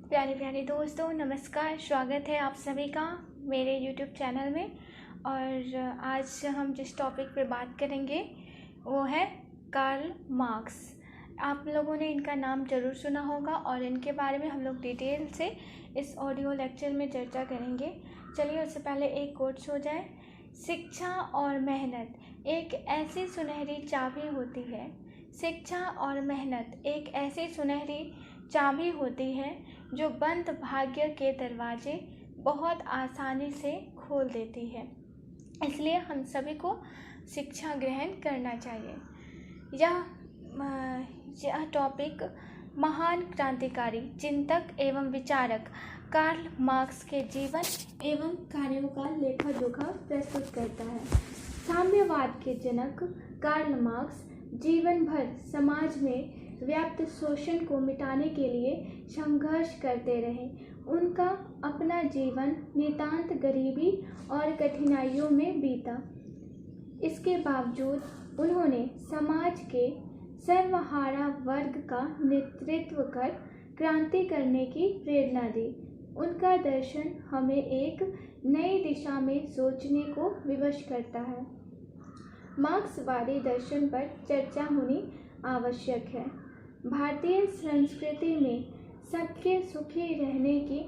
प्यारे प्यारे दोस्तों, नमस्कार। स्वागत है आप सभी का मेरे YouTube चैनल में। और आज हम जिस टॉपिक पे बात करेंगे वो है कार्ल मार्क्स। आप लोगों ने इनका नाम ज़रूर सुना होगा और इनके बारे में हम लोग डिटेल से इस ऑडियो लेक्चर में चर्चा करेंगे। चलिए उससे पहले एक कोट्स हो जाए। शिक्षा और मेहनत एक ऐसी सुनहरी चाबी होती है। शिक्षा और मेहनत एक ऐसी सुनहरी चाबी होती है जो बंद भाग्य के दरवाजे बहुत आसानी से खोल देती है। इसलिए हम सभी को शिक्षा ग्रहण करना चाहिए। यह टॉपिक महान क्रांतिकारी चिंतक एवं विचारक कार्ल मार्क्स के जीवन एवं कार्यों का लेखा जोखा प्रस्तुत करता है। साम्यवाद के जनक कार्ल मार्क्स जीवन भर समाज में व्याप्त शोषण को मिटाने के लिए संघर्ष करते रहे। उनका अपना जीवन नितांत गरीबी और कठिनाइयों में बीता। इसके बावजूद उन्होंने समाज के सर्वहारा वर्ग का नेतृत्व कर क्रांति करने की प्रेरणा दी। उनका दर्शन हमें एक नई दिशा में सोचने को विवश करता है। मार्क्सवादी दर्शन पर चर्चा होनी आवश्यक है। भारतीय संस्कृति में सबके सुखी रहने की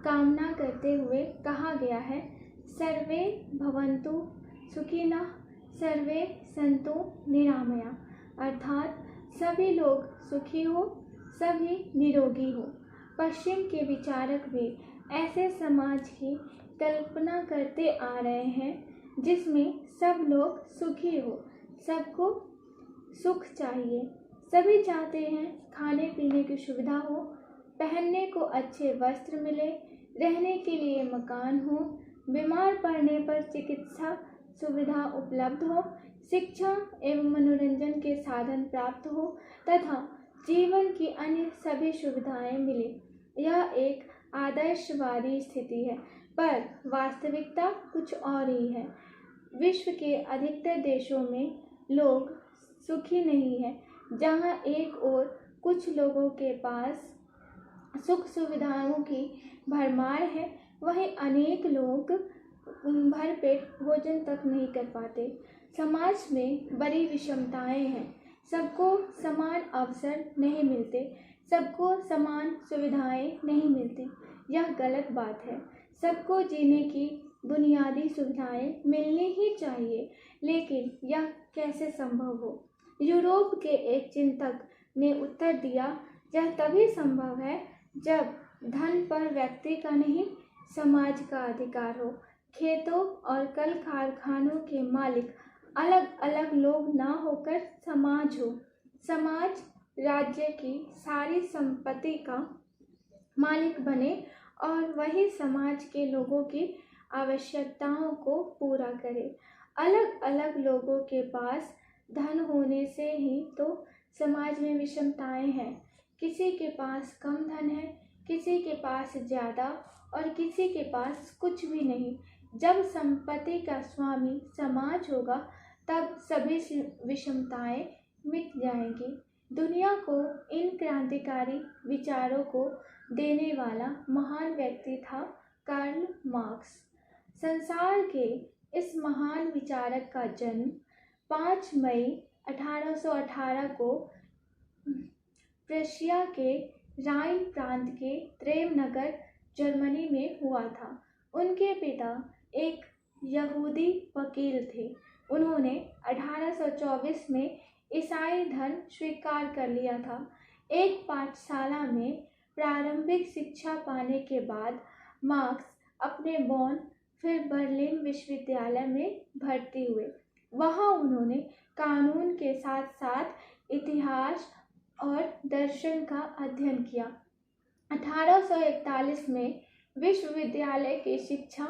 कामना करते हुए कहा गया है, सर्वे भवन्तु सुखिनः सर्वे सन्तु निरामया, अर्थात सभी लोग सुखी हो, सभी निरोगी हो। पश्चिम के विचारक भी ऐसे समाज की कल्पना करते आ रहे हैं जिसमें सब लोग सुखी हो, सबको सुख चाहिए। सभी चाहते हैं खाने पीने की सुविधा हो, पहनने को अच्छे वस्त्र मिले, रहने के लिए मकान हो, बीमार पड़ने पर चिकित्सा सुविधा उपलब्ध हो, शिक्षा एवं मनोरंजन के साधन प्राप्त हो तथा जीवन की अन्य सभी सुविधाएं मिले। यह एक आदर्शवादी स्थिति है, पर वास्तविकता कुछ और ही है। विश्व के अधिकतर देशों में लोग सुखी नहीं है। जहां एक ओर कुछ लोगों के पास सुख सुविधाओं की भरमार है, वहीं अनेक लोग भरपेट भोजन तक नहीं कर पाते। समाज में बड़ी विषमताएं हैं। सबको समान अवसर नहीं मिलते, सबको समान सुविधाएं नहीं मिलती। यह गलत बात है। सबको जीने की बुनियादी सुविधाएं मिलनी ही चाहिए, लेकिन यह कैसे संभव हो? यूरोप के एक चिंतक ने उत्तर दिया, यह तभी संभव है जब धन पर व्यक्ति का नहीं, समाज का अधिकार हो। खेतों और कल कारखानों के मालिक अलग अलग लोग ना होकर समाज हो। समाज राज्य की सारी संपत्ति का मालिक बने और वही समाज के लोगों की आवश्यकताओं को पूरा करे। अलग अलग लोगों के पास धन होने से ही तो समाज में विषमताएं हैं। किसी के पास कम धन है, किसी के पास ज़्यादा और किसी के पास कुछ भी नहीं। जब संपत्ति का स्वामी समाज होगा तब सभी विषमताएं मिट जाएंगी। दुनिया को इन क्रांतिकारी विचारों को देने वाला महान व्यक्ति था कार्ल मार्क्स। संसार के इस महान विचारक का जन्म 5 मई 1818 को प्रशिया के राइन प्रांत के त्रेव नगर जर्मनी में हुआ था। उनके पिता एक यहूदी वकील थे। उन्होंने 1824 में ईसाई धर्म स्वीकार कर लिया था। एक पाठशाला में प्रारंभिक शिक्षा पाने के बाद मार्क्स अपने बॉन फिर बर्लिन विश्वविद्यालय में भर्ती हुए। वहाँ उन्होंने कानून के साथ साथ इतिहास और दर्शन का अध्ययन किया। 1841 में विश्वविद्यालय की शिक्षा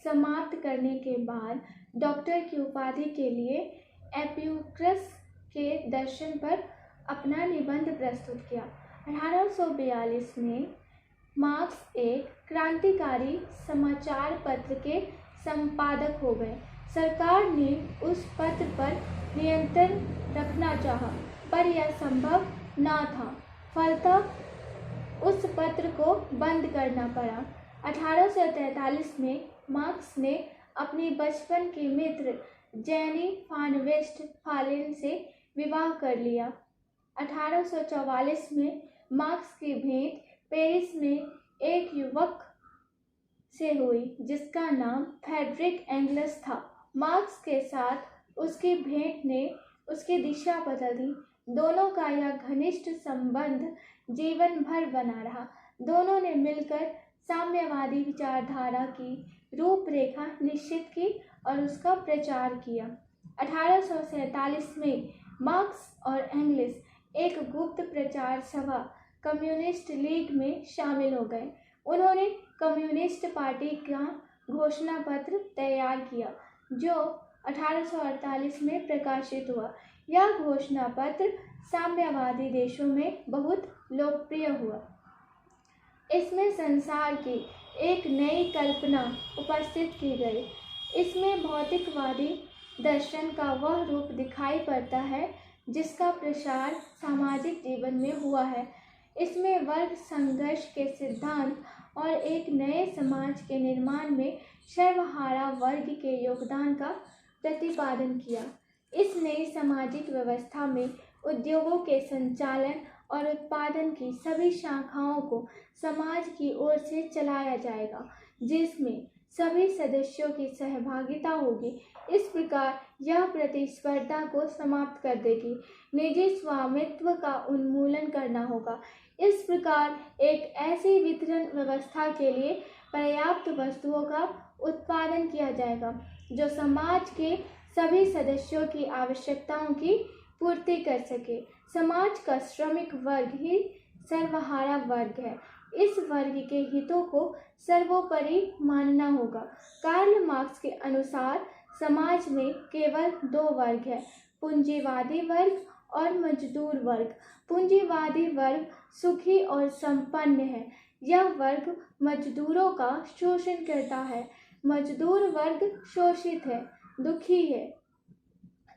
समाप्त करने के बाद डॉक्टर की उपाधि के लिए एपिक्यूरस के दर्शन पर अपना निबंध प्रस्तुत किया। 1842 में मार्क्स एक क्रांतिकारी समाचार पत्र के संपादक हो गए। सरकार ने उस पत्र पर नियंत्रण रखना चाहा, पर यह संभव न था। फलतः उस पत्र को बंद करना पड़ा। 1843 में मार्क्स ने अपनी बचपन की मित्र जेनी फान वेस्टफालेन से विवाह कर लिया। 1844 में मार्क्स की भेंट पेरिस में एक युवक से हुई जिसका नाम फ्रेडरिक एंगल्स था। मार्क्स के साथ उसकी भेंट ने उसकी दिशा बदल दी। दोनों का यह घनिष्ठ संबंध जीवन भर बना रहा। दोनों ने मिलकर साम्यवादी विचारधारा की रूपरेखा निश्चित की और उसका प्रचार किया। 1847 में मार्क्स और एंगल्स एक गुप्त प्रचार सभा कम्युनिस्ट लीग में शामिल हो गए। उन्होंने कम्युनिस्ट पार्टी का घोषणा पत्र तैयार किया जो 1848 में प्रकाशित हुआ। यह घोषणा पत्र साम्यवादी देशों में बहुत लोकप्रिय हुआ। इसमें संसार की एक नई कल्पना उपस्थित की गई। इसमें भौतिकवादी दर्शन का वह रूप दिखाई पड़ता है जिसका प्रसार सामाजिक जीवन में हुआ है। इसमें वर्ग संघर्ष के सिद्धांत और एक नए समाज के निर्माण में सर्वहारा वर्ग के योगदान का प्रतिपादन किया। इस नई सामाजिक व्यवस्था में उद्योगों के संचालन और उत्पादन की सभी शाखाओं को समाज की ओर से चलाया जाएगा, जिसमें सभी सदस्यों की सहभागिता होगी। इस प्रकार यह प्रतिस्पर्धा को समाप्त कर देगी। निजी स्वामित्व का उन्मूलन करना होगा। इस प्रकार एक ऐसी वितरण व्यवस्था के लिए पर्याप्त वस्तुओं का उत्पादन किया जाएगा जो समाज के सभी सदस्यों की आवश्यकताओं की पूर्ति कर सके। समाज का श्रमिक वर्ग ही सर्वहारा वर्ग है। इस वर्ग के हितों को सर्वोपरि मानना होगा। कार्ल मार्क्स के अनुसार समाज में केवल दो वर्ग है, पूंजीवादी वर्ग और मजदूर वर्ग। पूंजीवादी वर्ग सुखी और संपन्न है। यह वर्ग मजदूरों का शोषण करता है। मजदूर वर्ग शोषित है, दुखी है।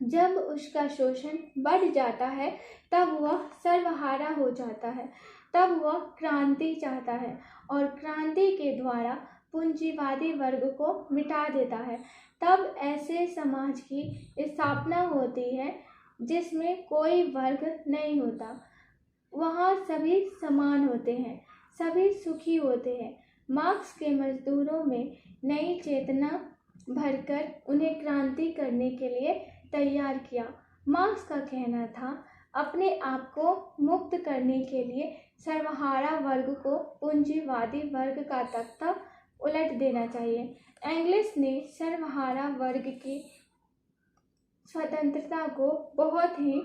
जब उसका शोषण बढ़ जाता है तब वह सर्वहारा हो जाता है। तब वह क्रांति चाहता है और क्रांति के द्वारा पूंजीवादी वर्ग को मिटा देता है। तब ऐसे समाज की स्थापना होती है जिसमें कोई वर्ग नहीं होता। वहाँ सभी समान होते हैं, सभी सुखी होते हैं। मार्क्स के मजदूरों में नई चेतना भरकर उन्हें क्रांति करने के लिए तैयार किया। मार्क्स का कहना था, अपने आप को मुक्त करने के लिए सर्वहारा वर्ग को पूंजीवादी वर्ग का तख्ता उलट देना चाहिए। एंगल्स ने सर्वहारा वर्ग की स्वतंत्रता को बहुत ही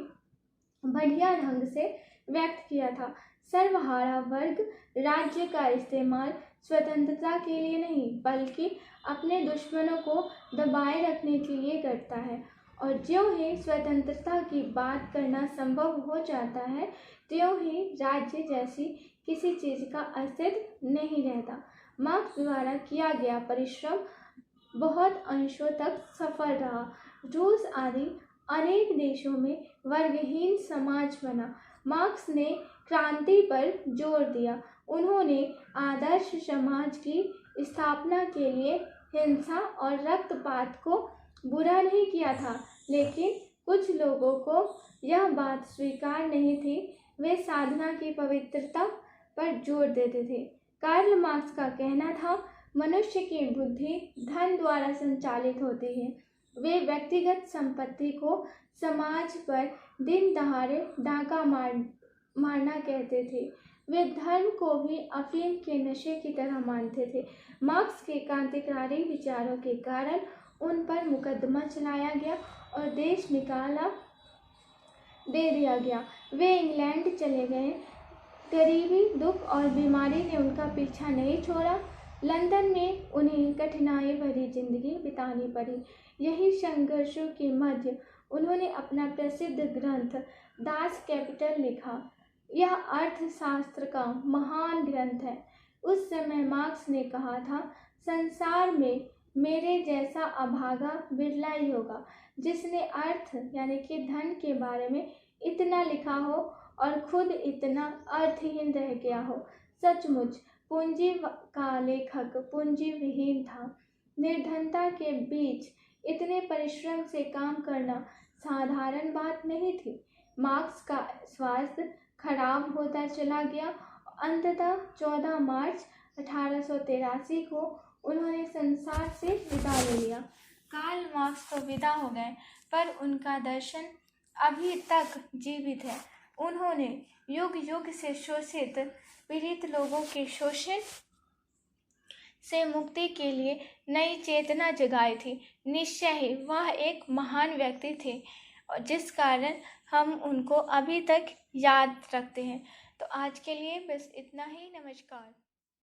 बढ़िया ढंग से व्यक्त किया था। सर्वहारा वर्ग राज्य का इस्तेमाल स्वतंत्रता के लिए नहीं बल्कि अपने दुश्मनों को दबाए रखने के लिए करता है, और ज्यों ही स्वतंत्रता की बात करना संभव हो जाता है त्यों ही राज्य जैसी किसी चीज़ का अस्तित्व नहीं रहता। मार्क्स द्वारा किया गया परिश्रम बहुत अंशों तक सफल रहा। रूस आदि अनेक देशों में वर्गहीन समाज बना। मार्क्स ने क्रांति पर जोर दिया। उन्होंने आदर्श समाज की स्थापना के लिए हिंसा और रक्तपात को बुरा नहीं किया था, लेकिन कुछ लोगों को यह बात स्वीकार नहीं थी। वे साधना की पवित्रता पर जोर देते थे। कार्ल मार्क्स का कहना था, मनुष्य की बुद्धि धन द्वारा संचालित होती है। वे व्यक्तिगत संपत्ति को समाज पर दिन दहाड़े डाका मारना कहते थे। वे धर्म को भी अफीम के नशे की तरह मानते थे। मार्क्स के क्रांतिकारी विचारों के कारण उन पर मुकदमा चलाया गया और देश निकाला दे दिया गया। वे इंग्लैंड चले गए। गरीबी, दुख और बीमारी ने उनका पीछा नहीं छोड़ा। लंदन में उन्हें कठिनाई भरी जिंदगी बितानी पड़ी। यही संघर्षों के मध्य उन्होंने अपना प्रसिद्ध ग्रंथ दास कैपिटल लिखा। यह अर्थशास्त्र का महान ग्रंथ है। उस समय मार्क्स ने कहा था, संसार में मेरे जैसा अभागा बिरला ही होगा जिसने अर्थ यानी कि धन के बारे में इतना लिखा हो और खुद इतना अर्थहीन रह गया हो। सचमुच पूंजी का लेखक पूंजी विहीन था। निर्धनता के बीच इतने परिश्रम से काम करना साधारण बात नहीं थी। मार्क्स का स्वास्थ्य खराब होता चला गया। अंततः 14 मार्च 1883 को उन्होंने संसार से विदा ले लिया। कार्ल मार्क्स तो विदा हो गए, पर उनका दर्शन अभी तक जीवित है। उन्होंने युग युग से शोषित पीड़ित लोगों के शोषण से मुक्ति के लिए नई चेतना जगाई थी। निश्चय ही वह एक महान व्यक्ति थे, जिस कारण हम उनको अभी तक याद रखते हैं। तो आज के लिए बस इतना ही। नमस्कार।